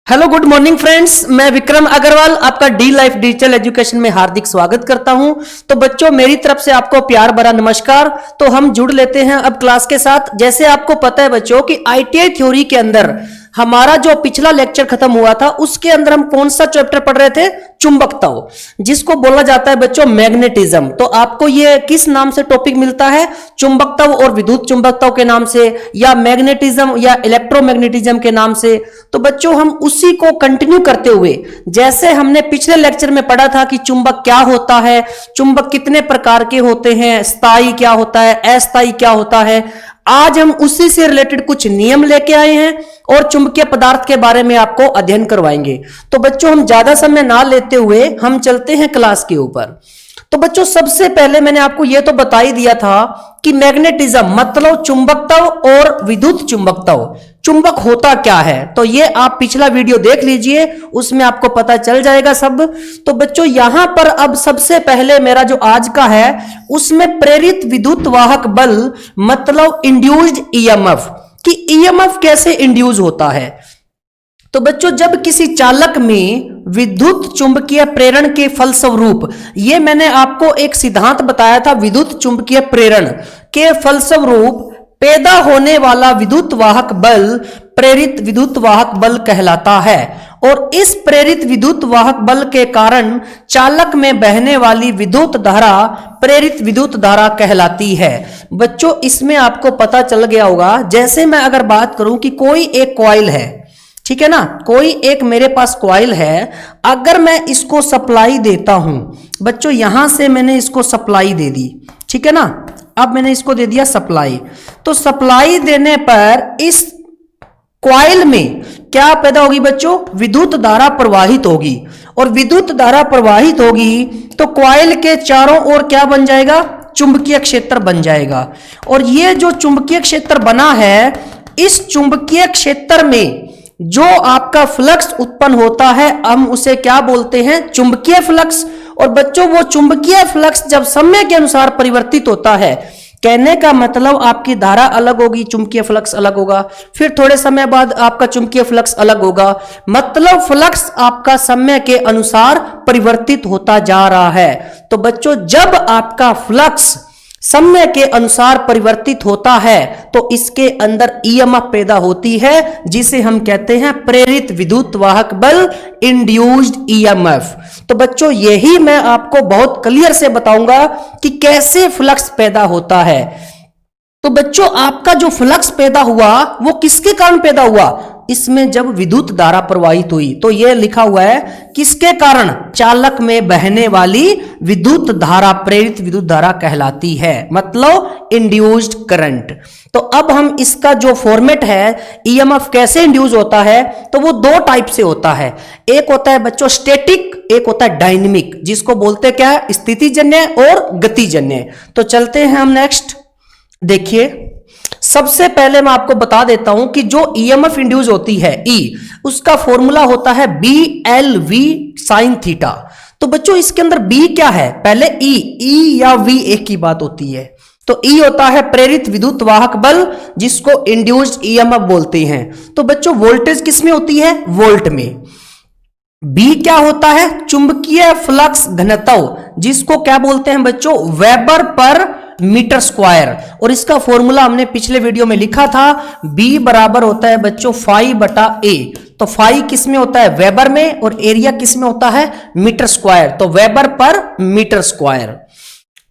Hello good morning friends, मैं विक्रम अग्रवाल आपका D life digital education में हार्दिक स्वागत करता हूं। तो बच्चों, मेरी तरफ से आपको प्यार भरा नमस्कार। तो हम जुड़ लेते हैं अब क्लास के साथ। जैसे आपको पता है बच्चों कि आईटीआई थ्योरी के अंदर हमारा जो पिछला लेक्चर खत्म हुआ था उसके अंदर हम कौन सा चैप्टर पढ़ रहे थे? चुंबकत्व, जिसको बोला जाता है बच्चों मैग्नेटिज्म। तो आपको ये किस नाम से टॉपिक मिलता है? चुंबकत्व और विद्युत चुंबकत्व के नाम से, या मैग्नेटिज्म या इलेक्ट्रोमैग्नेटिज्म के नाम से। तो बच्चों, हम उसी को कंटिन्यू करते हुए, जैसे हमने पिछले लेक्चर में पढ़ा था कि चुंबक क्या होता है, चुंबक कितने प्रकार के होते हैं, स्थायी क्या होता है, अस्थायी क्या होता है, आज हम उसी से रिलेटेड कुछ नियम लेके आए हैं और चुंबकीय पदार्थ के बारे में आपको अध्ययन करवाएंगे। तो बच्चों, हम ज्यादा समय ना लेते हुए हम चलते हैं क्लास के ऊपर। तो बच्चों, सबसे पहले मैंने आपको यह तो बता ही दिया था कि मैग्नेटिज्म मतलब चुंबकत्व और विद्युत चुंबकत्व, चुंबक होता क्या है। तो ये आप पिछला वीडियो देख लीजिए, उसमें आपको पता चल जाएगा सब। तो बच्चों, यहां पर अब सबसे पहले मेरा जो आज का है उसमें प्रेरित विद्युत वाहक बल मतलब इंड्यूस्ड ईएमएफ, कि ईएमएफ कैसे इंड्यूस होता है। तो बच्चों, जब किसी चालक में विद्युत चुंबकीय प्रेरण के फलस्वरूप, ये मैंने आपको एक सिद्धांत बताया था, विद्युत चुंबकीय प्रेरण के फलस्वरूप पैदा होने वाला विद्युत वाहक बल प्रेरित विद्युत वाहक बल कहलाता है। और इस प्रेरित विद्युत वाहक बल के कारण चालक में बहने वाली विद्युत धारा प्रेरित विद्युत धारा कहलाती है। बच्चों, इसमें आपको पता चल गया होगा, जैसे मैं अगर बात करूं कि कोई एक कॉइल है, ठीक है ना, कोई एक मेरे पास कॉइल है, अगर मैं इसको सप्लाई देता हूं बच्चों, यहां से मैंने इसको सप्लाई दे दी, ठीक है ना, अब मैंने इसको दे दिया सप्लाई। तो सप्लाई देने पर इस कॉइल में क्या पैदा होगी बच्चों? विद्युत धारा प्रवाहित होगी, और विद्युत धारा प्रवाहित होगी तो कॉइल के चारों ओर क्या बन जाएगा? चुंबकीय क्षेत्र बन जाएगा। और ये जो चुंबकीय क्षेत्र बना है, इस चुंबकीय क्षेत्र में जो आपका फ्लक्स उत्पन्न होता है हम उसे क्या बोलते हैं? चुंबकीय फ्लक्स। और बच्चों, वो चुंबकीय फ्लक्स जब समय के अनुसार परिवर्तित होता है, कहने का मतलब आपकी धारा अलग होगी, चुंबकीय फ्लक्स अलग होगा, फिर थोड़े समय बाद आपका चुंबकीय फ्लक्स अलग होगा, मतलब फ्लक्स आपका समय के अनुसार परिवर्तित होता जा रहा है। तो बच्चों, जब आपका फ्लक्स समय के अनुसार परिवर्तित होता है तो इसके अंदर ईएमएफ पैदा होती है, जिसे हम कहते हैं प्रेरित विद्युत वाहक बल, इंड्यूस्ड ईएमएफ। तो बच्चों, यही मैं आपको बहुत क्लियर से बताऊंगा कि कैसे फ्लक्स पैदा होता है। तो बच्चों, आपका जो फ्लक्स पैदा हुआ वो किसके कारण पैदा हुआ? इसमें जब विद्युत धारा प्रवाहित हुई, तो यह लिखा हुआ है किसके कारण? चालक में बहने वाली विद्युत धारा प्रेरित विद्युत धारा कहलाती है, मतलब इंड्यूस्ड करंट। तो अब हम इसका जो फॉर्मेट है, ईएमएफ कैसे इंड्यूस होता है, तो वो दो टाइप से होता है। एक होता है बच्चों स्टैटिक, एक होता है डायनेमिक, जिसको बोलते क्या है? स्थितिजन्य और गतिजन्य। तो चलते हैं हम नेक्स्ट। देखिए, सबसे पहले मैं आपको बता देता हूं कि जो ईएमएफ इंड्यूस होती है ई, उसका फॉर्मूला होता है BLV sin थीटा। तो बच्चों, इसके अंदर बी क्या है? पहले ई या वी एक ही बात होती है। तो ई होता है प्रेरित विद्युत वाहक बल, जिसको इंड्यूस्ड ईएमएफ बोलते हैं। तो बच्चों, वोल्टेज किसमें होती है? वोल्ट में। बी क्या होता है? चुंबकीय फ्लक्स घनत्व, जिसको क्या बोलते हैं बच्चों? Weber per metre square. और इसका फॉर्मूला हमने पिछले वीडियो में लिखा था, B बराबर होता है बच्चों फाई बटा ए। तो फाई किस में होता है? वेबर में, और एरिया किस में होता है? Metre square. तो weber per metre square.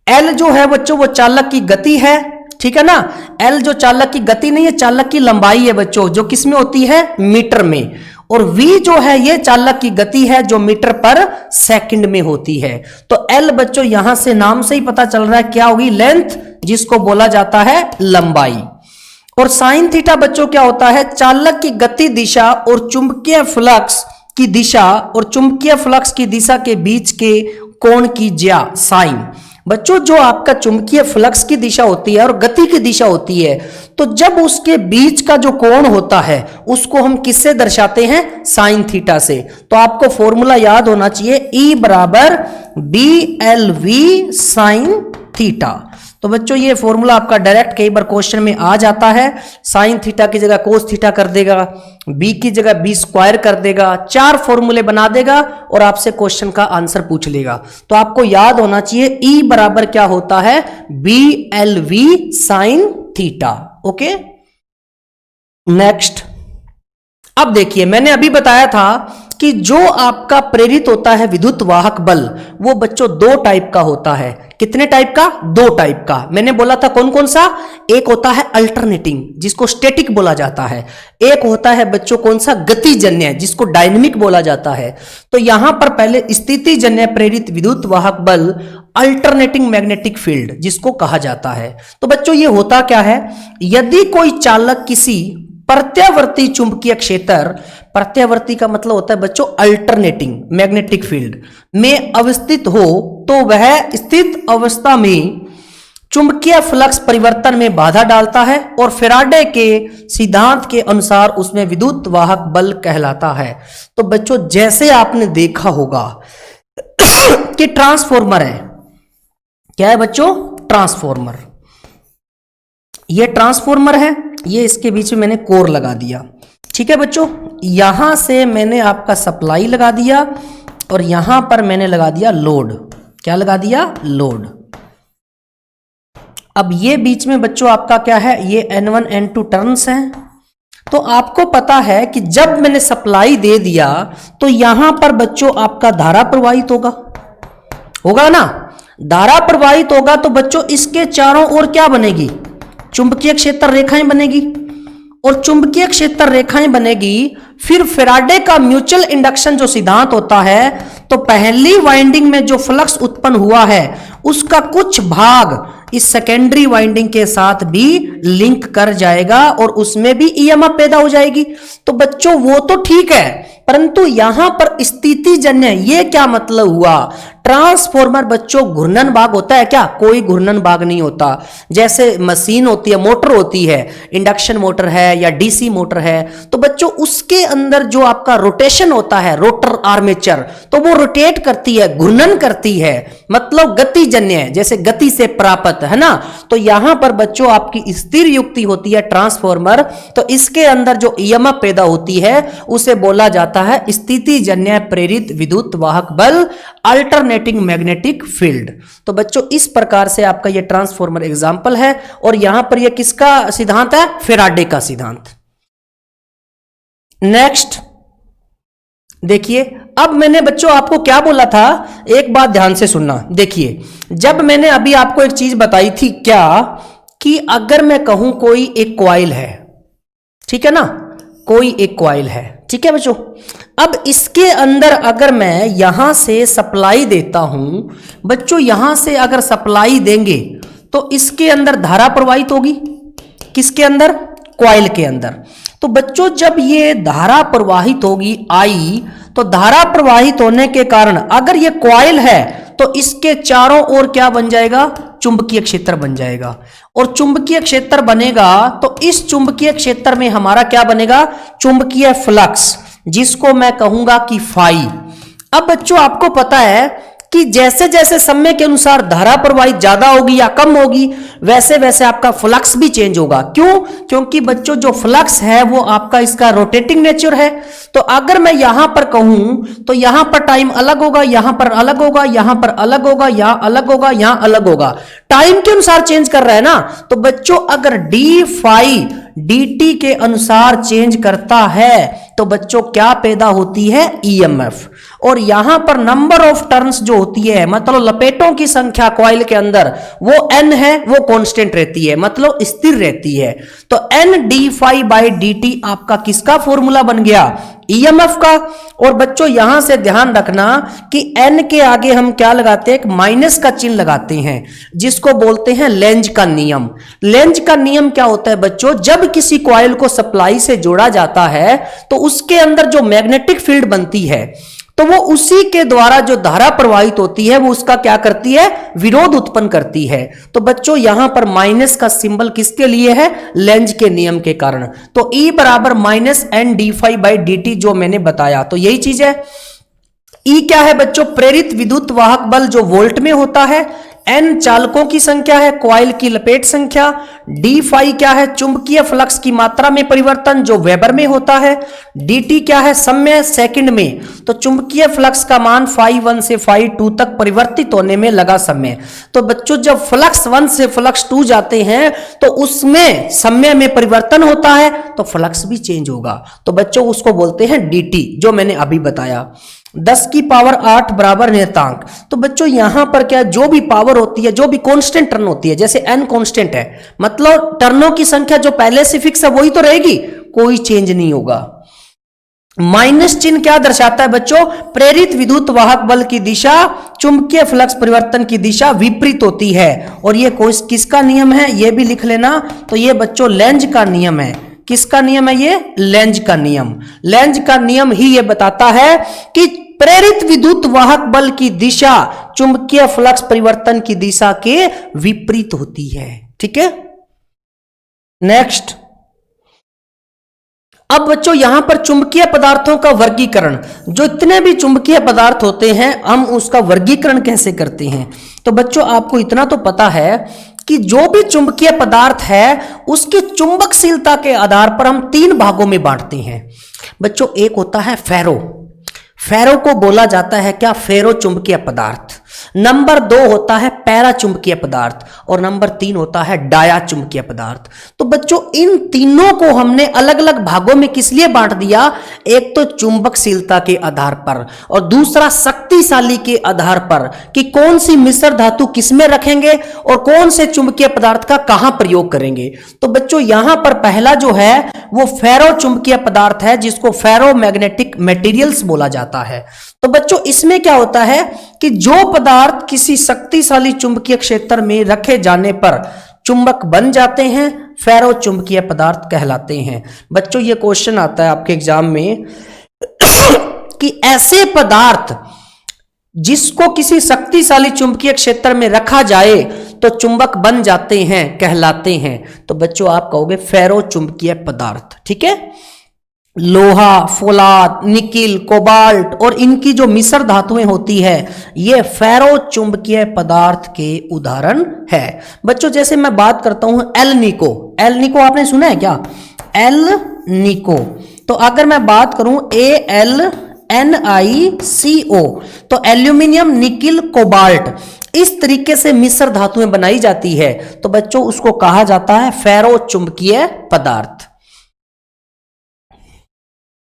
L जो है बच्चों वो चालक की गति है, ठीक है ना। L जो चालक की गति नहीं है, चालक की लंबाई है बच्चों, जो किस में होती है? मीटर में। और V जो है ये चालक की गति है, जो मीटर पर सेकंड में होती है। तो L बच्चों यहां से नाम से ही पता चल रहा है क्या होगी? लेंथ, जिसको बोला जाता है लंबाई। और साइन थीटा बच्चों क्या होता है? चालक की गति दिशा और चुंबकीय फ्लक्स की दिशा और चुंबकीय फ्लक्स की दिशा के बीच के कोण की ज्या, साइन। बच्चों, जो आपका चुंबकीय फ्लक्स की दिशा होती है और गति की दिशा होती है, तो जब उसके बीच का जो कोण होता है उसको हम किससे दर्शाते हैं? साइन थीटा से। तो आपको फॉर्मूला याद होना चाहिए, E बराबर BLV साइन थीटा। तो बच्चों ये फॉर्मूला आपका डायरेक्ट कई बार क्वेश्चन में आ जाता है। साइन थीटा की जगह कोस थीटा कर देगा, बी की जगह बी स्क्वायर कर देगा, 4 फॉर्मूले बना देगा और आपसे क्वेश्चन का आंसर पूछ लेगा। तो आपको याद होना चाहिए ई बराबर क्या होता है, B L V sine theta. Okay, next. अब देखिए मैंने अभी बताया था कि जो आपका प्रेरित होता है विद्युत वाहक बल वो बच्चों 2 टाइप का होता है। कितने टाइप का? 2 टाइप का। मैंने बोला था कौन कौन सा? एक होता है अल्टरनेटिंग जिसको स्टैटिक बोला जाता है, एक होता है बच्चों कौन सा? गतिजन्य जिसको डायनेमिक बोला जाता है। तो यहां पर पहले स्थितिजन्य प्रेरित विद्युत वाहक बल अल्टरनेटिंग मैग्नेटिक फील्ड जिसको कहा जाता है। तो बच्चों ये होता क्या है, यदि कोई चालक किसी प्रत्यावर्ती चुंबकीय क्षेत्र, प्रत्यावर्ती का मतलब होता है बच्चों अल्टरनेटिंग मैग्नेटिक फील्ड में अवस्थित हो तो वह स्थित अवस्था में चुंबकीय फ्लक्स परिवर्तन में बाधा डालता है और फैराडे के सिद्धांत के अनुसार उसमें विद्युत वाहक बल कहलाता है। तो बच्चों जैसे आपने देखा होगा कि ट्रांसफॉर्मर है, क्या है बच्चों? ट्रांसफॉर्मर। ये ट्रांसफॉर्मर है, ये इसके बीच में मैंने कोर लगा दिया, ठीक है बच्चों। यहां से मैंने आपका सप्लाई लगा दिया और यहां पर मैंने लगा दिया लोड। क्या लगा दिया? लोड। अब ये बीच में बच्चों आपका क्या है, ये N1 N2 टर्न्स हैं। तो आपको पता है कि जब मैंने सप्लाई दे दिया तो यहां पर बच्चों आपका धारा प्रवाहित होगा ना। धारा प्रवाहित होगा तो बच्चों इसके चारों ओर क्या बनेगी? चुंबकीय क्षेत्र रेखाएं बनेगी और चुंबकीय क्षेत्र रेखाएं बनेगी। फिर फैराडे का म्यूचुअल इंडक्शन जो सिद्धांत होता है, तो पहली वाइंडिंग में जो फ्लक्स उत्पन्न हुआ है उसका कुछ भाग इस सेकेंडरी वाइंडिंग के साथ भी लिंक कर जाएगा और उसमें भी ईएमएफ पैदा हो जाएगी। तो बच्चों वो तो ठीक है, परंतु यहां पर स्थितिजन्य ये क्या मतलब हुआ? ट्रांसफॉर्मर बच्चों घूर्णन भाग होता है क्या? कोई घूर्णन भाग नहीं होता। जैसे मशीन होती है, मोटर होती है, इंडक्शन मोटर है या डीसी मोटर है, तो बच्चों उसके अंदर जो आपका रोटेशन होता है, रोटर आर्मेचर, तो वो रोटेट करती है, घूर्णन करती है, मतलब गतिजन्य, जैसे गति से प्राप्त, है ना। तो यहां पर बच्चों आपकी स्थिर युक्ति होती है ट्रांसफॉर्मर, तो इसके अंदर जो ईएमएफ पैदा होती है उसे बोला जाता है स्थितिजन्य प्रेरित विद्युत वाहक बल, अल्टरनेटिंग मैग्नेटिक फील्ड। तो बच्चों इस प्रकार से आपका ये ट्रांसफॉर्मर एग्जांपल है और यहां पर ये किसका सिद्धांत है? फैराडे का सिद्धांत। नेक्स्ट देखिए, अब मैंने बच्चों आपको क्या बोला था, एक बात ध्यान से सुनना। देखिए, जब मैंने अभी आपको एक चीज बताई थी क्या, कि अगर मैं कहूं कोई एक कॉइल है, ठीक है ना, कोई एक कॉइल है, ठीक है बच्चों। अब इसके अंदर अगर मैं यहां से सप्लाई देता हूं बच्चों, यहां से अगर सप्लाई देंगे तो इसके अंदर धारा प्रवाहित होगी। किसके अंदर? कॉइल के अंदर। तो बच्चों जब ये धारा प्रवाहित होगी आई, तो धारा प्रवाहित होने के कारण अगर ये कॉइल है तो इसके चारों ओर क्या बन जाएगा? चुंबकीय क्षेत्र बन जाएगा। और चुंबकीय क्षेत्र बनेगा तो इस चुंबकीय क्षेत्र में हमारा क्या बनेगा? चुंबकीय फ्लक्स, जिसको मैं कहूंगा कि फाई। अब बच्चों आपको पता है कि जैसे जैसे समय के अनुसार धारा प्रवाहित ज्यादा होगी या कम होगी, वैसे वैसे आपका फ्लक्स भी चेंज होगा। क्यों? क्योंकि बच्चों जो फ्लक्स है वो आपका इसका रोटेटिंग नेचर है। तो अगर मैं यहां पर कहूं तो यहां पर टाइम अलग होगा, यहां पर अलग होगा, यहां पर अलग होगा, यहां अलग होगा, यहां अलग होगा, टाइम के अनुसार चेंज कर रहा है ना। तो बच्चों अगर डी फाई dt के अनुसार चेंज करता है तो बच्चों क्या पैदा होती है? ईएमएफ। और यहां पर नंबर ऑफ टर्न्स जो होती है, मतलब लपेटों की संख्या कॉइल के अंदर, वो n है, वो कांस्टेंट रहती है, मतलब स्थिर रहती है। तो n d phi by dt आपका किसका फॉर्मूला बन गया? ईएमएफ का। और बच्चों यहां से ध्यान रखना कि n के आगे हम क्या लगाते हैं? एक माइनस का चिन्ह लगाते हैं, जिसको बोलते हैं लेंज का नियम। लेंज का नियम क्या होता है बच्चों? जब किसी कॉइल को सप्लाई से जोड़ा जाता है तो उसके अंदर जो मैग्नेटिक फील्ड बनती है, तो वो उसी के द्वारा जो धारा प्रवाहित होती है वो उसका क्या करती है? विरोध उत्पन्न करती है। तो बच्चों यहां पर माइनस का सिंबल किसके लिए है? लेंज के नियम के कारण। तो E बराबर minus N D phi by D T जो मैंने बताया, तो यही चीज है। E क्या है बच्चों? प्रेरित विद्युत वाहक बल जो वोल्ट में होता है। N चालकों की संख्या है, कॉइल की लपेट संख्या। d फाई क्या है, चुंबकीय फ्लक्स की मात्रा में परिवर्तन जो वेबर में होता है। dt क्या है, समय सेकंड में। तो चुंबकीय फ्लक्स का मान फाई 1 से फाई 2 तक परिवर्तित होने में लगा समय। तो बच्चों जब फ्लक्स 1 से फ्लक्स 2 जाते हैं तो उसमें समय में परिवर्तन होता है तो फ्लक्स भी चेंज होगा। तो बच्चों उसको बोलते हैं dt, जो मैंने अभी बताया। 10 की पावर 8 बराबर नियतांक। तो बच्चों यहां पर क्या, जो भी पावर होती है, जो भी कांस्टेंट टर्न होती है, जैसे n कांस्टेंट है, मतलब टर्नों की संख्या जो पहले से फिक्स है वही तो रहेगी, कोई चेंज नहीं होगा। माइनस चिन्ह क्या दर्शाता है बच्चों, प्रेरित विद्युत वाहक बल की दिशा चुंबकीय फ्लक्स परिवर्तन की दिशा विपरीत होती है। और ये किसका नियम है, ये भी लिख लेना। तो ये बच्चों लेंज का नियम है। किसका नियम है, ये लेंज का नियम। लेंज का नियम ही ये बताता है कि प्रेरित विद्युत वाहक बल की दिशा चुंबकीय फ्लक्स परिवर्तन की दिशा के विपरीत होती है। ठीक है, नेक्स्ट। अब बच्चों यहां पर चुंबकीय पदार्थों का वर्गीकरण, जो इतने भी चुंबकीय पदार्थ होते हैं हम उसका वर्गीकरण कैसे करते हैं। तो बच्चों आपको इतना तो पता है कि जो भी चुंबकीय पदार्थ है उसकी चुंबकशीलता के आधार पर हम 3 भागों में बांटते हैं। बच्चों एक होता है फेरो, फेरो को बोला जाता है क्या, फेरो चुंबकीय पदार्थ। नंबर 2 होता है पैरा चुंबकीय पदार्थ और नंबर 3 होता है डाया चुंबकीय पदार्थ। तो बच्चों इन तीनों को हमने अलग अलग भागों में किस लिए बांट दिया, एक तो चुंबकशीलता के आधार पर और दूसरा शक्तिशाली के आधार पर कि कौन सी मिश्र धातु किसमें रखेंगे और कौन से चुंबकीय पदार्थ का कहां प्रयोग करेंगे। तो बच्चों यहां पर पहला जो है वो फेरो चुंबकीय पदार्थ है, जिसको फेरो मैग्नेटिक मटेरियल्स बोला जाता है। तो बच्चों इसमें क्या होता है कि जो पदार्थ किसी शक्तिशाली चुंबकीय क्षेत्र में रखे जाने पर चुंबक बन जाते हैं, फेरो चुंबकीय पदार्थ कहलाते हैं। बच्चों ये क्वेश्चन आता है आपके एग्जाम में कि ऐसे पदार्थ जिसको किसी शक्तिशाली चुंबकीय क्षेत्र में रखा जाए तो चुंबक बन जाते हैं, कहलाते हैं। तो बच्चों आप कहोगे फेरो चुंबकीय पदार्थ। ठीक है, लोहा, फौलाद, निकिल, कोबाल्ट और इनकी जो मिश्र धातुएं होती है ये फेरो चुंबकीय पदार्थ के उदाहरण है। बच्चों जैसे मैं बात करता हूं एल निको, एल निको आपने सुना है क्या, एल निको। तो अगर मैं बात करूं AlNiCO, तो एल्यूमिनियम, निकिल, कोबाल्ट, इस तरीके से मिश्र धातुएं बनाई जाती है। तो बच्चों उसको कहा जाता है फेरो चुंबकीय पदार्थ।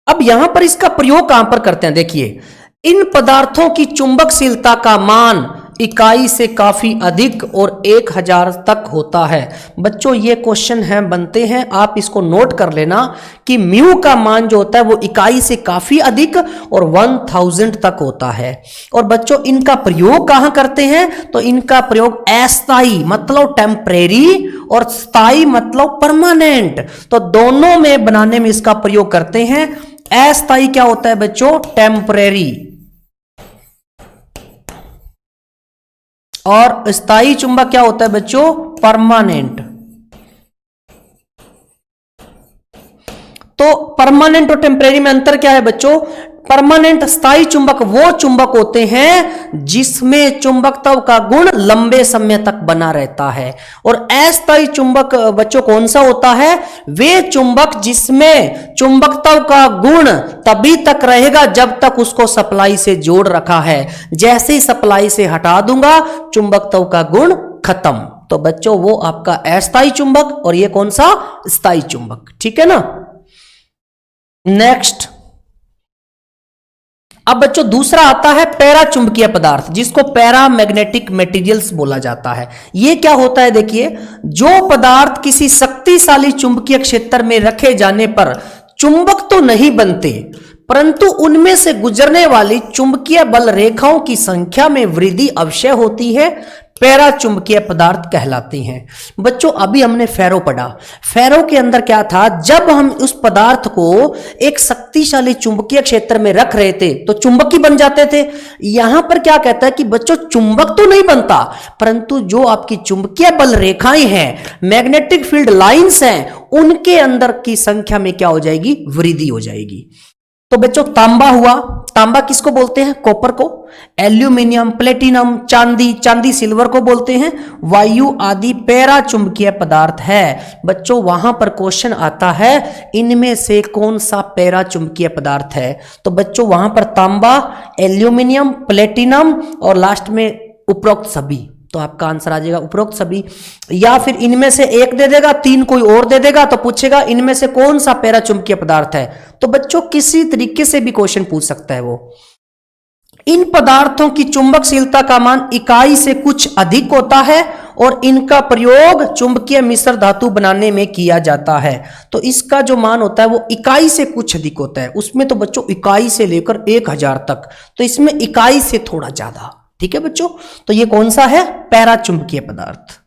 अब यहां पर इसका प्रयोग कहां पर करते हैं, देखिए इन पदार्थों की चुंबकशीलता का मान इकाई से काफी अधिक और 1000 तक होता है। बच्चों ये क्वेश्चन है बनते हैं, आप इसको नोट कर लेना कि म्यू का मान जो होता है वो इकाई से काफी अधिक और 1000 तक होता है। और बच्चों इनका प्रयोग कहां करते हैं, तो इनका प्रयोग अस्थाई मतलब टेम्परेरी और स्थाई मतलब परमानेंट, तो दोनों में बनाने में इसका प्रयोग करते हैं। अस्थाई क्या होता है बच्चों, टेम्परेरी, और स्थायी चुंबक क्या होता है बच्चों, परमानेंट। तो परमानेंट और टेम्परेरी में अंतर क्या है बच्चों, परमानेंट स्थायी चुंबक वो चुंबक होते हैं जिसमें चुंबकत्व का गुण लंबे समय तक बना रहता है। और अस्थायी चुंबक बच्चों कौन सा होता है, वे चुंबक जिसमें चुंबकत्व का गुण तभी तक रहेगा जब तक उसको सप्लाई से जोड़ रखा है, जैसे ही सप्लाई से हटा दूंगा चुंबकत्व का गुण खत्म। तो बच्चों वो आपका अस्थायी चुंबक और ये कौन सा, स्थायी चुंबक। ठीक है ना, नेक्स्ट। अब बच्चों दूसरा आता है पैरा चुंबकीय पदार्थ, जिसको पैरा मैग्नेटिक मटेरियल्स बोला जाता है। यह क्या होता है, देखिए जो पदार्थ किसी शक्तिशाली चुंबकीय क्षेत्र में रखे जाने पर चुंबक तो नहीं बनते परंतु उनमें से गुजरने वाली चुंबकीय बल रेखाओं की संख्या में वृद्धि अवश्य होती है, पैरा चुंबकीय पदार्थ कहलाते हैं। बच्चों अभी हमने फेरो पढ़ा, फेरो के अंदर क्या था, जब हम उस पदार्थ को एक शक्तिशाली चुंबकीय क्षेत्र में रख रहे थे तो चुंबक ही बन जाते थे। यहां पर क्या कहता है कि बच्चों चुंबक तो नहीं बनता परंतु जो आपकी चुंबकीय बल रेखाएं हैं, मैग्नेटिक फील्ड लाइंस हैं, उनके अंदर की संख्या में क्या हो जाएगी, वृद्धि हो जाएगी। तो बच्चों तांबा हुआ, तांबा किसको बोलते हैं? कॉपर को। एल्यूमिनियम, प्लेटिनम, चांदी, चांदी सिल्वर को बोलते हैं। वायु आदि पैरा चुंबकीय पदार्थ है। बच्चों वहां पर क्वेश्चन आता है इनमें से कौन सा पैरा चुंबकीय पदार्थ है? तो बच्चों वहां पर तांबा, एल्यूमिनियम, प्लेटिनम और लास्ट में उपरोक्त सभी। तो आपका आंसर आ जाएगा उपरोक्त सभी, या फिर इनमें से एक दे देगा, तीन कोई और दे देगा तो पूछेगा इनमें से कौन सा पैरा चुंबकीय पदार्थ है। तो बच्चों किसी तरीके से भी क्वेश्चन पूछ सकता है वो। इन पदार्थों की चुंबकशीलता का मान इकाई से कुछ अधिक होता है और इनका प्रयोग चुंबकीय मिश्र धातु बनाने में किया जाता है। तो इसका जो मान होता है वो इकाई से कुछ अधिक होता है। उसमें तो बच्चों इकाई से लेकर 1000 तक, तो इसमें इकाई से थोड़ा ज्यादा। ठीक है बच्चों, तो ये कौन सा है? पैरा चुंबकीय पदार्थ।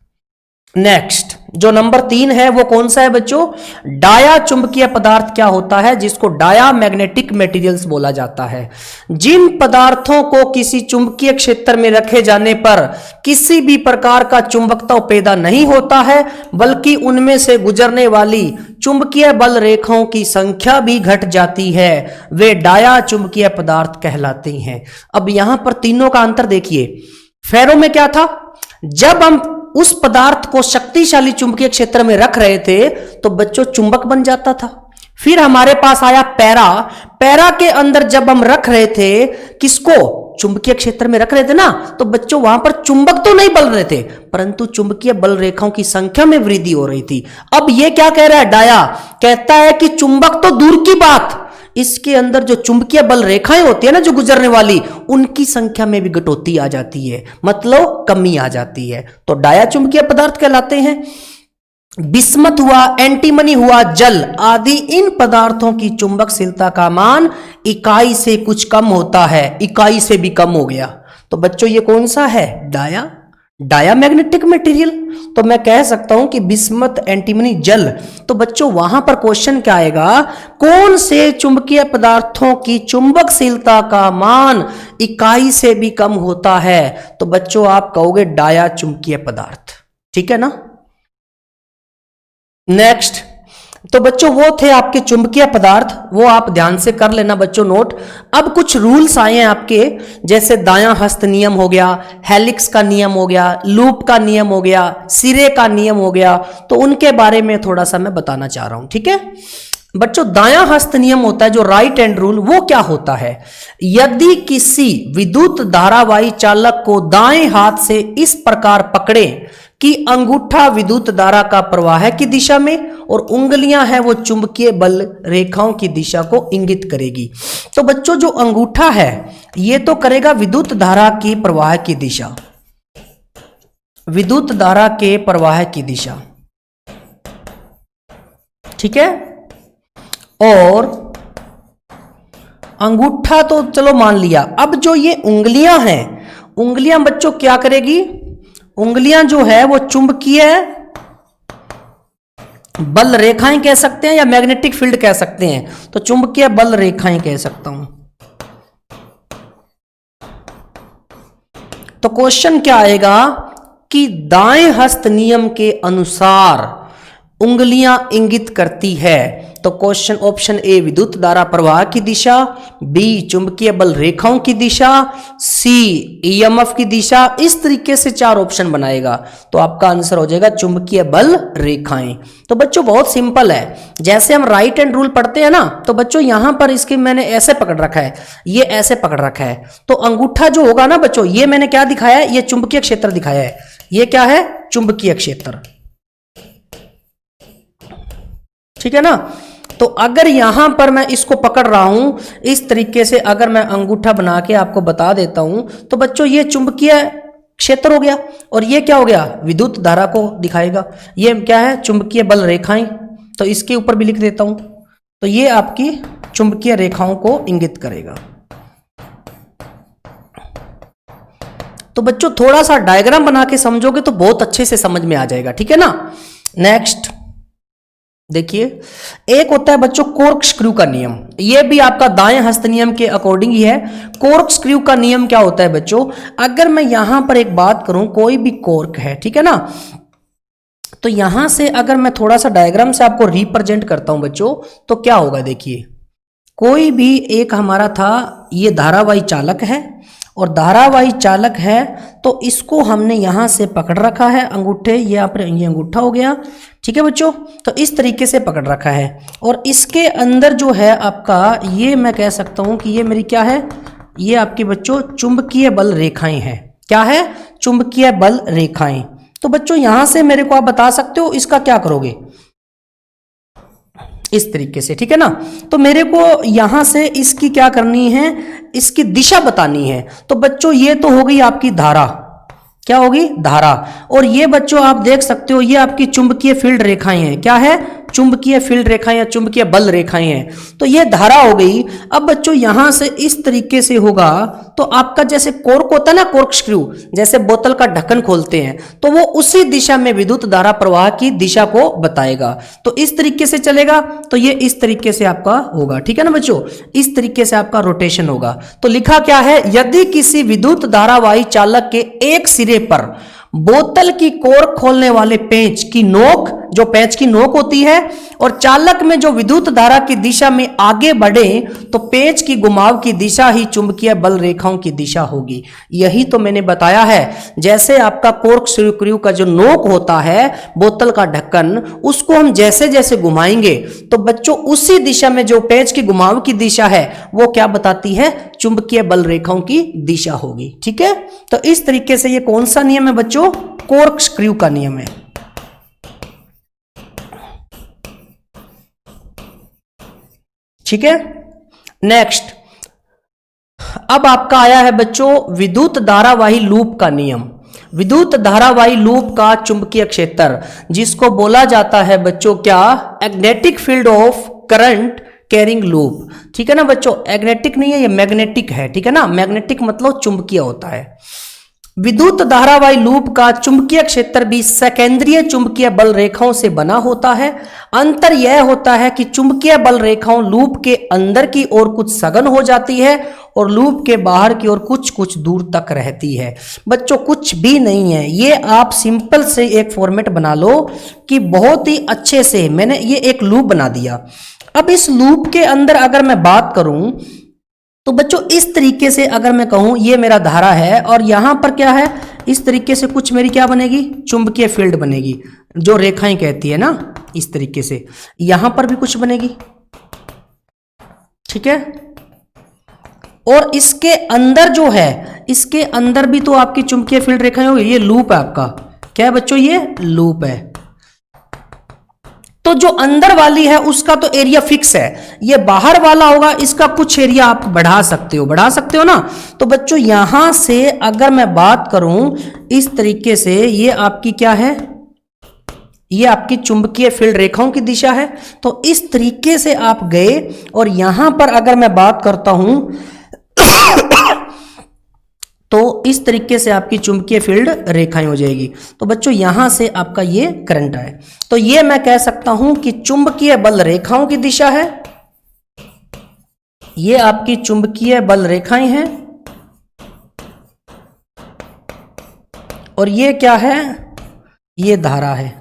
नेक्स्ट जो नंबर 3 है वो कौन सा है बच्चों? डाया चुंबकीय पदार्थ क्या होता है? जिसको डाया मैग्नेटिक मटेरियल्स बोला जाता है। जिन पदार्थों को किसी चुंबकीय क्षेत्र में रखे जाने पर किसी भी प्रकार का चुंबकत्व पैदा नहीं होता है, बल्कि उनमें से गुजरने वाली चुंबकीय बल रेखाओं की संख्या भी घट जाती है, वे डाया चुंबकीय पदार्थ कहलाते हैं। अब यहां पर तीनों का अंतर देखिए। फेरो में क्या था? जब हम उस पदार्थ को शक्तिशाली चुंबकीय क्षेत्र में रख रहे थे तो बच्चों चुंबक बन जाता था। फिर हमारे पास आया पैरा। पैरा के अंदर जब हम रख रहे थे, किसको? चुंबकीय क्षेत्र में रख रहे थे ना, तो बच्चों वहां पर चुंबक तो नहीं बल रहे थे, परंतु चुंबकीय बल रेखाओं की संख्या में वृद्धि हो रही थी। अब ये क्या कह रहा है डाया? कहता है कि चुंबक तो दूर की बात, इसके अंदर जो चुंबकीय बल रेखाएं होती है ना जो गुजरने वाली, उनकी संख्या में भी कटौती आ जाती है, मतलब कमी आ जाती है। तो डाया चुंबकीय पदार्थ कहलाते हैं। बिस्मथ हुआ, एंटीमनी हुआ, जल आदि इन पदार्थों की चुंबकशीलता का मान इकाई से कुछ कम होता है। इकाई से भी कम हो गया। तो बच्चों ये कौन सा है? Dia, diamagnetic material. तो मैं कह सकता हूं कि बिस्मथ, एंटीमनी, जल। तो बच्चों वहां पर क्वेश्चन क्या आएगा? कौन से चुंबकीय पदार्थों की चुंबकशीलता का मान इकाई से भी कम होता है? तो बच्चों आप कहोगे डाया चुंबकीय पदार्थ। ठीक है ना। नेक्स्ट, तो बच्चों वो थे आपके चुंबकीय पदार्थ, वो आप ध्यान से कर लेना बच्चों नोट। अब कुछ रूल्स आए हैं आपके, जैसे दायां हस्त नियम हो गया, हेलिक्स का नियम हो गया, लूप का नियम हो गया, सिरे का नियम हो गया। तो उनके बारे में थोड़ा सा मैं बताना चाह रहा हूं। ठीक है बच्चों, दायां हस्त नियम होता है जो राइट हैंड रूल, वो क्या होता है? यदि किसी विद्युत धारावाही चालक को दाएं हाथ से इस प्रकार पकड़े कि अंगूठा विद्युत धारा का प्रवाह की दिशा में और उंगलियां हैं वो चुंबकीय बल रेखाओं की दिशा को इंगित करेगी। तो बच्चों जो अंगूठा है ये तो करेगा विद्युत धारा की प्रवाह की दिशा, विद्युत धारा के प्रवाह की दिशा। ठीक है, और अंगूठा तो चलो मान लिया। अब जो ये उंगलियां हैं, उंगलियां बच्चों क्या करेगी? उंगलियां जो है वो चुंबकीय बल रेखाएं कह सकते हैं या मैग्नेटिक फील्ड कह सकते हैं। तो चुंबकीय बल रेखाएं कह सकता हूं। तो क्वेश्चन क्या आएगा कि दाएं हस्त नियम के अनुसार उंगलियां इंगित करती है। तो क्वेश्चन ऑप्शन ए विद्युत धारा प्रवाह की दिशा, बी चुंबकीय बल रेखाओं की दिशा, सी ईएमएफ की दिशा। इस तरीके से 4 ऑप्शन बनाएगा तो आपका आंसर हो जाएगा चुंबकीय बल रेखाएं। तो बच्चों बहुत सिंपल है, जैसे हम राइट हैंड रूल पढ़ते हैं ना, तो बच्चों यहां पर इसके मैंने ऐसे पकड़ रखा है, ये ऐसे पकड़ रखा है। तो अंगूठा जो होगा ना बच्चों, ये मैंने क्या दिखाया है? ये चुंबकीय क्षेत्र दिखाया है। ये क्या है? चुंबकीय क्षेत्र। ठीक है ना। तो अगर यहां पर मैं इसको पकड़ रहा हूं इस तरीके से, अगर मैं अंगूठा बना के आपको बता देता हूं, तो बच्चों ये चुंबकीय क्षेत्र हो गया और ये क्या हो गया? विद्युत धारा को दिखाएगा। ये क्या है? चुंबकीय बल रेखाएं। तो इसके ऊपर भी लिख देता हूं। तो ये आपकी चुंबकीय रेखाओं को इंगित करेगा। तो बच्चों थोड़ा सा डायग्राम बना के समझोगे तो बहुत अच्छे से समझ में आ जाएगा। ठीक है ना। नेक्स्ट देखिए, एक होता है बच्चों कॉर्क स्क्रू का नियम। ये भी आपका दाएं हस्त नियम के अकॉर्डिंग ही है। कॉर्क स्क्रू का नियम क्या होता है बच्चों? अगर मैं यहां पर एक बात करूं, कोई भी कॉर्क है, ठीक है ना, तो यहां से अगर मैं थोड़ा सा डायग्राम से आपको रिप्रेजेंट करता हूं बच्चों, तो क्या होगा? देखिए, कोई भी एक हमारा था, ये धारावाही चालक है और धारावाही चालक है तो इसको हमने यहाँ से पकड़ रखा है अंगूठे, ये अंगूठा हो गया, ठीक है बच्चों। तो इस तरीके से पकड़ रखा है और इसके अंदर जो है आपका, ये मैं कह सकता हूँ कि ये मेरी क्या है, ये आपकी बच्चों चुंबकीय बल रेखाएं हैं। क्या है? चुंबकीय बल रेखाएं। तो बच्चों यहां से मेरे को आप बता सकते हो इसका क्या करोगे, इस तरीके से, ठीक है ना। तो मेरे को यहां से इसकी क्या करनी है, इसकी दिशा बतानी है। तो बच्चों ये तो हो गई आपकी धारा, क्या होगी? धारा। और ये बच्चों आप देख सकते हो ये आपकी चुंबकीय फील्ड रेखाएं हैं। क्या है? चुंबकीय फील्ड रेखाएं या चुंबकीय बल रेखाएं हैं। तो ये धारा हो गई। अब बच्चों यहां से इस तरीके से होगा तो आपका जैसे कॉर्क होता है ना, कॉर्क स्क्रू, जैसे बोतल का ढक्कन खोलते हैं तो वो उसी दिशा में विद्युत धारा प्रवाह की दिशा को बताएगा। तो इस तरीके से चलेगा तो ये इस तरीके से आपका होगा, ठीक है ना बच्चों, इस तरीके से आपका रोटेशन होगा। तो लिखा क्या है, यदि किसी विद्युत धारावाही चालक के एक सिरे पर बोतल की कॉर्क खोलने वाले पेंच की नोक, जो पेंच की नोक होती है, और चालक में जो विद्युत धारा की दिशा में आगे बढ़े तो पेंच की घुमाव की दिशा ही चुंबकीय बल रेखाओं की दिशा होगी। यही तो मैंने बताया है। जैसे आपका कॉर्क स्क्रू का जो नोक होता है, बोतल का ढक्कन, उसको हम जैसे जैसे घुमाएंगे तो बच्चों उसी दिशा में जो पेंच की घुमाव की दिशा है वो क्या बताती है, चुंबकीय बल रेखाओं की दिशा होगी, ठीक है। तो इस तरीके से ये कौन सा नियम है बच्चों, कॉर्क स्क्रू का नियम है। ठीक है, नेक्स्ट अब आपका आया है बच्चों विद्युत धारावाही लूप का नियम। विद्युत धारावाही लूप का चुंबकीय क्षेत्र, जिसको बोला जाता है बच्चों क्या, magnetic field of current carrying loop, ठीक है ना बच्चों। मैग्नेटिक नहीं है, ये मैग्नेटिक है, ठीक है ना। मैग्नेटिक मतलब चुंबकीय होता है। विद्युत धारावाही लूप का चुंबकीय क्षेत्र भी सकेंद्रीय चुंबकीय बल रेखाओं से बना होता है। अंतर यह होता है कि चुंबकीय बल रेखाओं लूप के अंदर की ओर कुछ सघन हो जाती है और लूप के बाहर की ओर कुछ कुछ दूर तक रहती है। बच्चों कुछ भी नहीं है, ये आप सिंपल से एक फॉर्मेट बना लो कि बहुत ही अच्छे से मैंने ये एक लूप बना दिया। अब इस लूप के अंदर अगर मैं बात करूं तो बच्चों इस तरीके से अगर मैं कहूं ये मेरा धारा है और यहां पर क्या है, इस तरीके से कुछ मेरी क्या बनेगी, चुंबकीय फील्ड बनेगी, जो रेखाएं कहती है ना, इस तरीके से यहां पर भी कुछ बनेगी, ठीक है। और इसके अंदर जो है, इसके अंदर भी तो आपकी चुंबकीय फील्ड रेखाएं होगी। ये लूप है आपका, क्या है बच्चों, ये लूप है। तो जो अंदर वाली है उसका तो एरिया फिक्स है, ये बाहर वाला होगा इसका कुछ एरिया आप बढ़ा सकते हो ना। तो बच्चों यहां से अगर मैं बात करूं इस तरीके से, ये आपकी क्या है, ये आपकी चुंबकीय फील्ड रेखाओं की दिशा है। तो इस तरीके से आप गए और यहां पर अगर मैं बात करता हूं तो इस तरीके से आपकी चुंबकीय फील्ड रेखाएं हो जाएगी। तो बच्चों यहां से आपका ये करंट है। तो ये मैं कह सकता हूं कि चुंबकीय बल रेखाओं की दिशा है, ये आपकी चुंबकीय बल रेखाएं हैं, और ये क्या है, ये धारा है।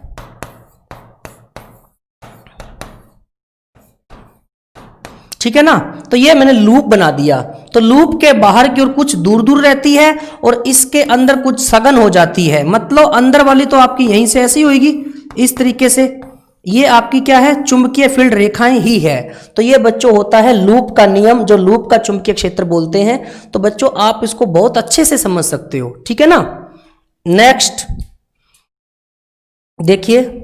ठीक है ना। तो ये मैंने लूप बना दिया। तो लूप के बाहर की ओर कुछ दूर दूर रहती है और इसके अंदर कुछ सघन हो जाती है, मतलब अंदर वाली तो आपकी यहीं से ऐसी होगी, इस तरीके से। ये आपकी क्या है, चुंबकीय फील्ड रेखाएं ही है। तो ये बच्चों होता है लूप का नियम, जो लूप का चुंबकीय क्षेत्र बोलते हैं। तो बच्चों आप इसको बहुत अच्छे से समझ सकते हो, ठीक है ना। नेक्स्ट देखिए,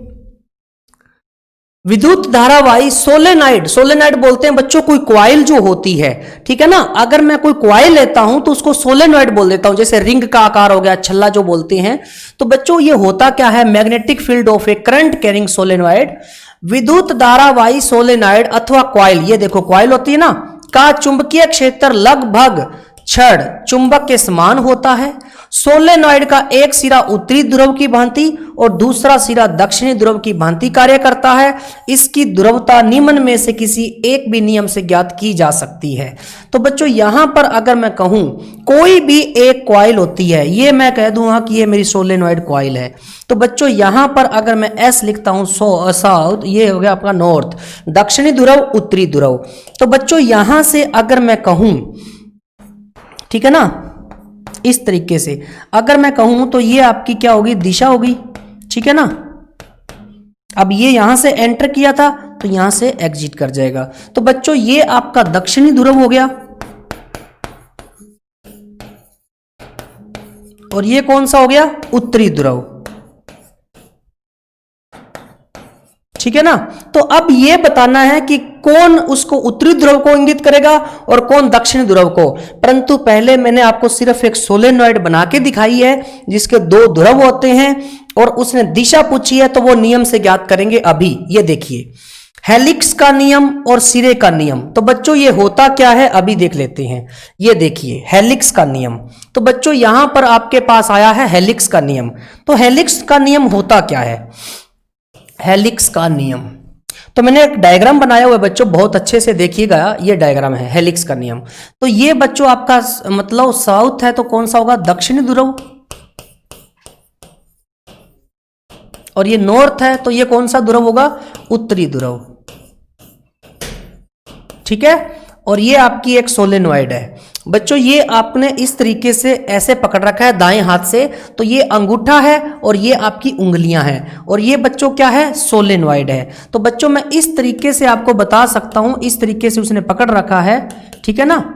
विद्युत धारावाही सोलेनॉइड बोलते हैं बच्चों कोई क्वाइल जो होती है, ठीक है ना। अगर मैं कोई क्वाइल लेता हूं तो उसको सोलेनॉइड बोल देता हूं, जैसे रिंग का आकार हो गया, छल्ला जो बोलते हैं। तो बच्चों ये होता क्या है, magnetic field of A current carrying solenoid. विद्युत धारावाही सोलेनॉइड अथवा क्वाइल, ये देखो क्वाइल होती है ना, का चुंबकीय क्षेत्र लगभग छड़ चुंबक के समान होता है। सोलेनॉइड का एक सिरा उत्तरी ध्रुव की भांति और दूसरा सिरा दक्षिणी ध्रुव की भांति कार्य करता है। इसकी ध्रुवता निम्न में से किसी एक भी नियम से ज्ञात की जा सकती है। तो बच्चों यहां पर अगर मैं कहूं कोई भी एक कॉइल होती है, ये मैं कह दूंगा कि ये मेरी सोलेनॉइड कॉइल है, तो बच्चों यहां पर अगर मैं एस लिखता हूं साउथ, ये हो गया आपका नॉर्थ, दक्षिणी ध्रुव उत्तरी ध्रुव। तो बच्चों यहां से अगर मैं कहूं, ठीक है ना, इस तरीके से अगर मैं कहूं तो ये आपकी क्या होगी, दिशा होगी, ठीक है ना। अब ये यहां से एंटर किया था तो यहां से एग्जिट कर जाएगा। तो बच्चों ये आपका दक्षिणी ध्रुव हो गया और ये कौन सा हो गया, उत्तरी ध्रुव, ठीक है ना। तो अब ये बताना है कि कौन उसको उत्तरी ध्रुव को इंगित करेगा और कौन दक्षिणी ध्रुव को। परंतु पहले मैंने आपको सिर्फ एक सोलेनॉइड बना के दिखाई है जिसके दो ध्रुव होते हैं और उसने दिशा पूछी है, तो वो नियम से ज्ञात करेंगे। अभी ये देखिए हेलिक्स का नियम और सिरे का नियम। तो बच्चों ये होता क्या है अभी देख लेते हैं। ये देखिए हेलिक्स का नियम, तो बच्चों यहां पर आपके पास आया है हेलिक्स का नियम। तो हेलिक्स का नियम होता क्या है, हेलिक्स का नियम, तो मैंने एक डायग्राम बनाया हुआ है बच्चों, बहुत अच्छे से देखिएगा, ये डायग्राम है हेलिक्स का नियम। तो ये बच्चों आपका मतलब साउथ है तो कौन सा होगा, दक्षिणी ध्रुव, और ये नॉर्थ है तो ये कौन सा ध्रुव होगा, उत्तरी ध्रुव, ठीक है। और ये आपकी एक सोलेनॉइड है बच्चों, ये आपने इस तरीके से ऐसे पकड़ रखा है दाएं हाथ से, तो ये अंगूठा है और ये आपकी उंगलियां हैं और ये बच्चों क्या है, सोलेनॉइड है। तो बच्चों मैं इस तरीके से आपको बता सकता हूं, इस तरीके से उसने पकड़ रखा है, ठीक है ना।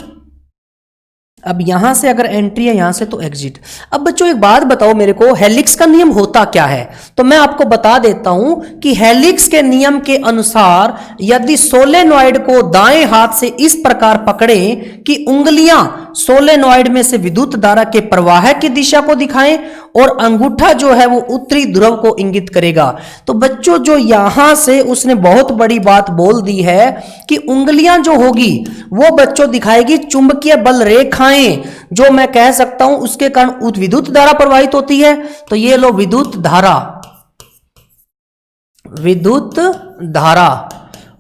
अब यहां से अगर एंट्री है, यहां से तो एग्जिट। अब बच्चों एक बात बताओ मेरे को, हेलिक्स का नियम होता क्या है, तो मैं आपको बता देता हूं कि हेलिक्स के नियम के अनुसार यदि सोलेनॉइड को दाएं हाथ से इस प्रकार पकड़े कि उंगलियां सोलेनॉइड में से विद्युत धारा के प्रवाह की दिशा को दिखाएं और अंगूठा जो है वो उत्तरी ध्रुव को इंगित करेगा। तो बच्चों जो यहां से उसने बहुत बड़ी बात बोल दी है कि उंगलियां जो होगी वो बच्चों दिखाएगी चुंबकीय बल रेखाएं, जो मैं कह सकता हूं उसके कारण विद्युत धारा प्रवाहित होती है। तो ये लो विद्युत धारा, विद्युत धारा,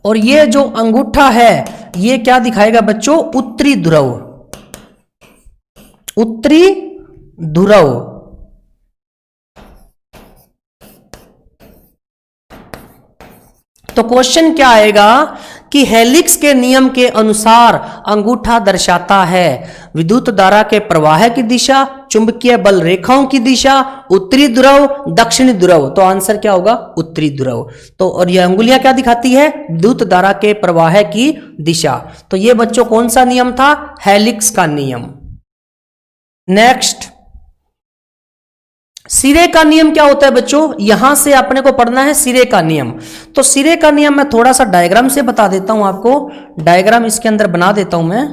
और ये जो अंगूठा है ये क्या दिखाएगा बच्चों, उत्तरी ध्रुव, उत्तरी ध्रुव। तो क्वेश्चन क्या आएगा कि हेलिक्स के नियम के अनुसार अंगूठा दर्शाता है विद्युत धारा के प्रवाह की दिशा, चुंबकीय बल रेखाओं की दिशा, उत्तरी ध्रुव, दक्षिणी ध्रुव। तो आंसर क्या होगा, उत्तरी ध्रुव। तो और ये अंगुलियां क्या दिखाती है, विद्युत धारा के प्रवाह की दिशा। तो ये बच्चों कौन सा नियम था, हेलिक्स का नियम। नेक्स्ट सिरे का नियम क्या होता है बच्चों, यहां से अपने को पढ़ना है सिरे का नियम। तो सिरे का नियम मैं थोड़ा सा डायग्राम से बता देता हूं आपको, डायग्राम इसके अंदर बना देता हूं मैं,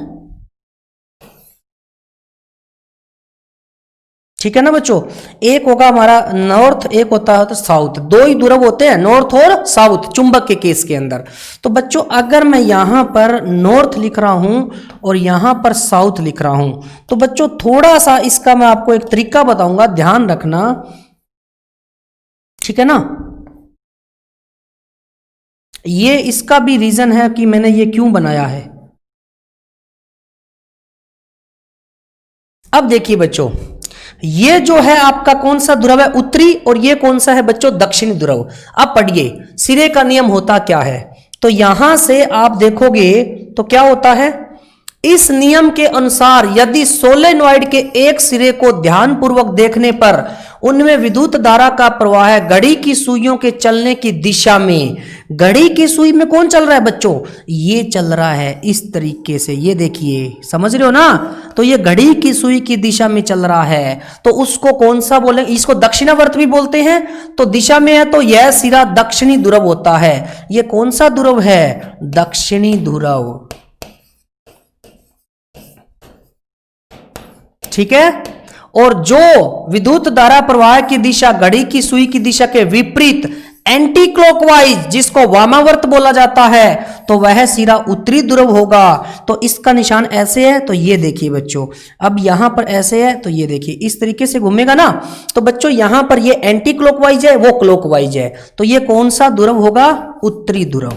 ठीक है ना बच्चों। एक होगा हमारा नॉर्थ, एक होता है तो साउथ, दो ही ध्रुव होते हैं नॉर्थ और साउथ चुंबक के केस के अंदर। तो बच्चों अगर मैं यहां पर नॉर्थ लिख रहा हूं और यहां पर साउथ लिख रहा हूं, तो बच्चों थोड़ा सा इसका मैं आपको एक तरीका बताऊंगा, ध्यान रखना, ठीक है ना। ये इसका भी रीजन है कि मैंने ये क्यों बनाया है। अब देखिए बच्चों, ये जो है आपका कौन सा ध्रुव है, उत्तरी, और ये कौन सा है बच्चों, दक्षिणी ध्रुव। अब पढ़िए सिरे का नियम होता क्या है। तो यहां से आप देखोगे तो क्या होता है, इस नियम के अनुसार यदि सोलेनॉइड के एक सिरे को ध्यानपूर्वक देखने पर उनमें विद्युत धारा का प्रवाह घड़ी की सुइयों के चलने की दिशा में, घड़ी की सुई में कौन चल रहा है बच्चों, ये चल रहा है इस तरीके से, ये देखिए समझ रहे हो ना। तो ये घड़ी की सुई की दिशा में चल रहा है, तो उसको कौन सा बोले, इसको दक्षिणावर्त भी बोलते हैं। तो दिशा में है तो यह सिरा दक्षिणी ध्रुव होता है। ये कौन सा ध्रुव है, दक्षिणी ध्रुव, ठीक है। और जो विद्युत धारा प्रवाह की दिशा घड़ी की सुई की दिशा के विपरीत एंटी क्लॉकवाइज जिसको वामावर्त बोला जाता है तो वह सिरा उत्तरी ध्रुव होगा। तो इसका निशान ऐसे है, तो ये देखिए बच्चों, अब यहां पर ऐसे है तो ये देखिए इस तरीके से घूमेगा ना। तो बच्चों यहां पर ये एंटी क्लॉकवाइज है, वो क्लॉकवाइज है, तो ये कौन सा ध्रुव होगा? उत्तरी ध्रुव।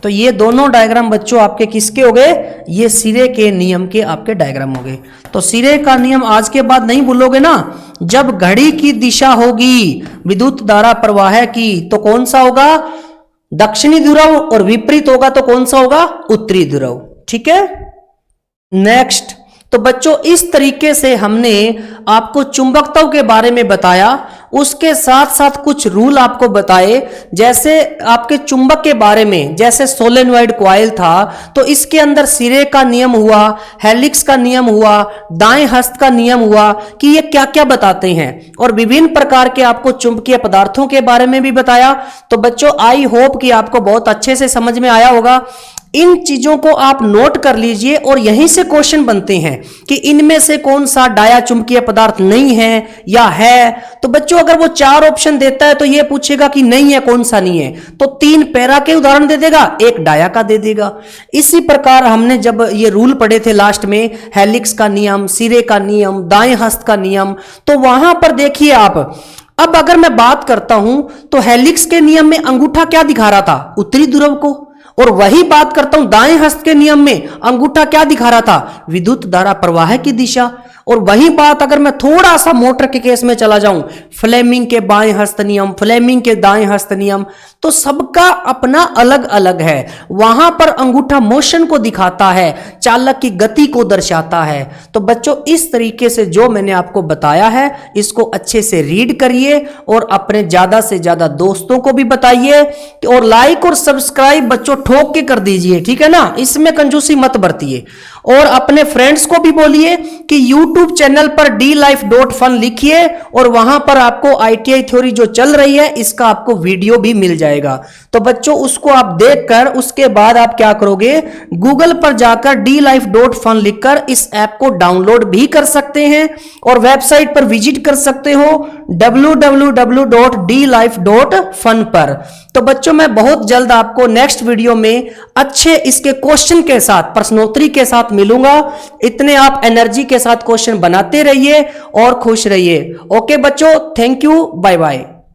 तो ये दोनों डायग्राम बच्चों आपके किसके हो गए? ये सिरे के नियम के आपके डायग्राम हो गए। तो सिरे का नियम आज के बाद नहीं भूलोगे ना। जब घड़ी की दिशा होगी विद्युत धारा प्रवाह की तो कौन सा होगा? दक्षिणी ध्रुव, और विपरीत होगा तो कौन सा होगा? उत्तरी ध्रुव। ठीक है, नेक्स्ट। तो बच्चों इस तरीके से हमने आपको चुंबकत्व के बारे में बताया, उसके साथ साथ कुछ रूल आपको बताए, जैसे आपके चुंबक के बारे में, जैसे सोलेनॉइड कॉइल था तो इसके अंदर सिरे का नियम हुआ, हेलिक्स का नियम हुआ, दाएं हस्त का नियम हुआ कि ये क्या क्या बताते हैं, और विभिन्न प्रकार के आपको चुंबकीय पदार्थों के बारे में भी बताया। तो बच्चों आई होप कि आपको बहुत अच्छे से समझ में आया होगा। इन चीजों को आप नोट कर लीजिए और यहीं से क्वेश्चन बनते हैं कि इनमें से कौन सा डाया चुंबकीय पदार्थ नहीं है या है। तो बच्चों अगर वो 4 ऑप्शन देता है तो ये पूछेगा कि नहीं है, कौन सा नहीं है, तो 3 पैरा के उदाहरण दे देगा, 1 डाया का दे देगा। इसी प्रकार हमने जब ये रूल पढ़े थे लास्ट में, हेलिक्स का नियम, सिरे का नियम, दाएं हस्त का नियम, तो वहां पर देखिए आप, अब अगर मैं बात करता हूं तो हेलिक्स के नियम में अंगूठा क्या दिखा रहा था? उत्तरी ध्रुव को। और वही बात करता हूं दाएं हस्त के नियम में, अंगूठा क्या दिखा रहा था? विद्युत धारा प्रवाह की दिशा। और वही बात अगर मैं थोड़ा सा मोटर के केस में चला जाऊं, फ्लेमिंग के बाएं हस्त नियम, फ्लेमिंग के दाएं हस्त नियम, तो सबका अपना अलग अलग है। वहां पर अंगूठा मोशन को दिखाता है, चालक की गति को दर्शाता है। तो बच्चों इस तरीके से जो मैंने आपको बताया है इसको अच्छे से रीड करिए और अपने ज्यादा से ज्यादा दोस्तों को भी बताइए, और लाइक और सब्सक्राइब बच्चों ठोक के कर दीजिए, ठीक है ना, इसमें कंजूसी मत बरतिए। और अपने फ्रेंड्स को भी बोलिए कि YouTube चैनल पर dlife.fun लिखिए और वहां पर आपको ITI थ्योरी जो चल रही है इसका आपको वीडियो भी मिल जाएगा। तो बच्चों उसको आप देखकर उसके बाद आप क्या करोगे, गूगल पर जाकर dlife.fun लिखकर इस ऐप को डाउनलोड भी कर सकते हैं और वेबसाइट पर विजिट कर सकते हो www.dlife.fun पर। तो बच्चों मैं बहुत जल्द आपको नेक्स्ट वीडियो में अच्छे इसके क्वेश्चन के साथ, प्रश्नोत्तरी के साथ मिलूंगा। इतने आप एनर्जी के साथ क्वेश्चन बनाते रहिए और खुश रहिए। ओके बच्चों, थैंक यू, बाय बाय।